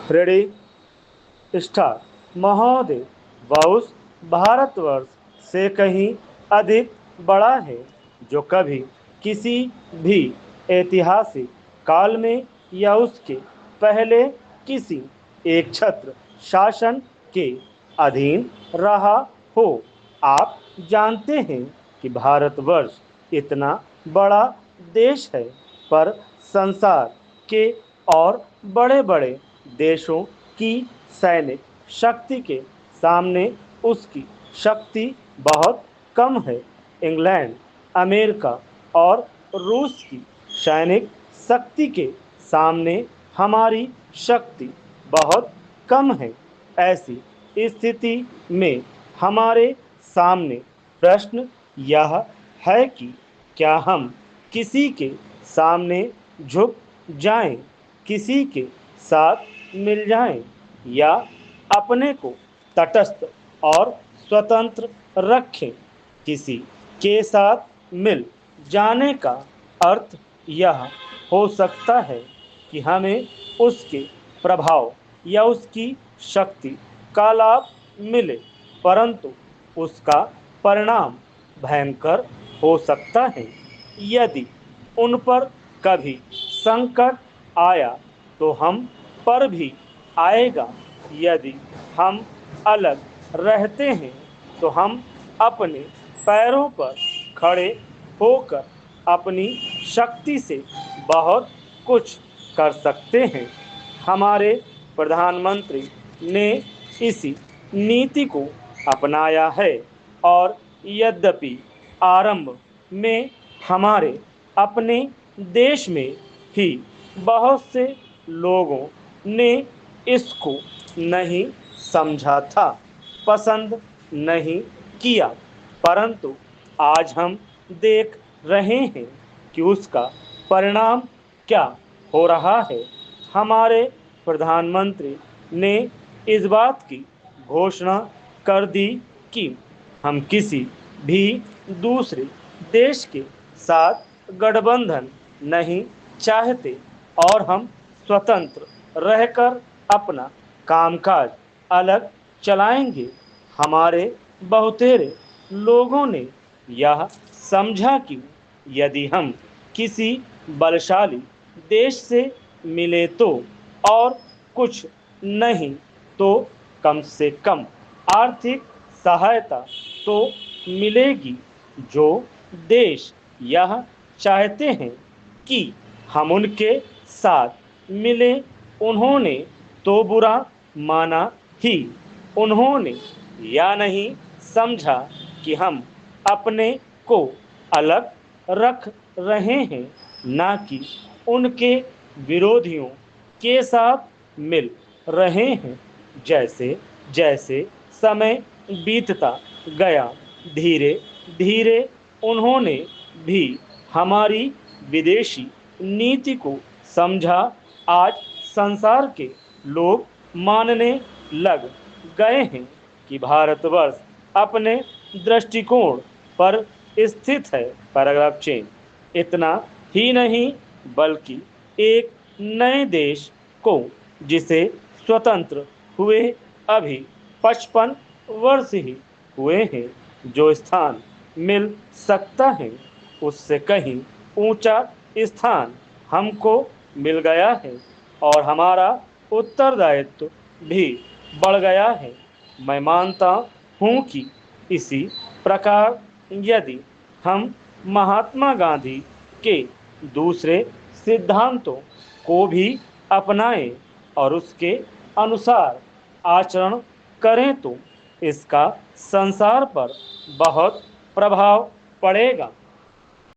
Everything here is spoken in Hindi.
रेडी स्टार महोदय, वाउस भारतवर्ष से कहीं अधिक बड़ा है, जो कभी किसी भी ऐतिहासिक काल में या उसके पहले किसी एक छत्र शासन के अधीन रहा हो। आप जानते हैं कि भारतवर्ष इतना बड़ा देश है, पर संसार के और बड़े बड़े देशों की सैनिक शक्ति के सामने उसकी शक्ति बहुत कम है। इंग्लैंड, अमेरिका और रूस की सैनिक शक्ति के सामने हमारी शक्ति बहुत कम है। ऐसी स्थिति में हमारे सामने प्रश्न यह है कि क्या हम किसी के सामने झुक जाएं, किसी के साथ मिल जाएं, या अपने को तटस्थ और स्वतंत्र रखें। किसी के साथ मिल जाने का अर्थ यह हो सकता है कि हमें उसके प्रभाव या उसकी शक्ति का लाभ मिले, परंतु उसका परिणाम भयंकर हो सकता है। यदि उन पर कभी संकट आया तो हम पर भी आएगा। यदि हम अलग रहते हैं तो हम अपने पैरों पर खड़े होकर अपनी शक्ति से बहुत कुछ कर सकते हैं। हमारे प्रधानमंत्री ने इसी नीति को अपनाया है, और यद्यपि आरंभ में हमारे अपने देश में ही बहुत से लोगों ने इसको नहीं समझा था, पसंद नहीं किया, परंतु आज हम देख रहे हैं कि उसका परिणाम क्या हो रहा है। हमारे प्रधानमंत्री ने इस बात की घोषणा कर दी कि हम किसी भी दूसरे देश के साथ गठबंधन नहीं चाहते, और हम स्वतंत्र रहकर अपना कामकाज अलग चलाएंगे। हमारे बहुतेरे लोगों ने यह समझा कि यदि हम किसी बलशाली देश से मिले तो, और कुछ नहीं तो कम से कम आर्थिक सहायता तो मिलेगी। जो देश यह चाहते हैं कि हम उनके साथ मिले, उन्होंने तो बुरा माना ही। उन्होंने यह नहीं समझा कि हम अपने को अलग रख रहे हैं, ना कि उनके विरोधियों के साथ मिल रहे हैं। जैसे जैसे समय बीतता गया, धीरे धीरे उन्होंने भी हमारी विदेशी नीति को समझा। आज संसार के लोग मानने लग गए हैं कि भारतवर्ष अपने दृष्टिकोण पर स्थित है। Paragraph change. इतना ही नहीं, बल्कि एक नए देश को, जिसे स्वतंत्र हुए अभी 55 वर्ष ही हुए हैं, जो स्थान मिल सकता है, उससे कहीं ऊंचा स्थान हमको मिल गया है, और हमारा उत्तरदायित्व भी बढ़ गया है। मैं मानता हूँ कि इसी प्रकार यदि हम महात्मा गांधी के दूसरे सिद्धांतों को भी अपनाएं और उसके अनुसार आचरण करें तो इसका संसार पर बहुत प्रभाव पड़ेगा।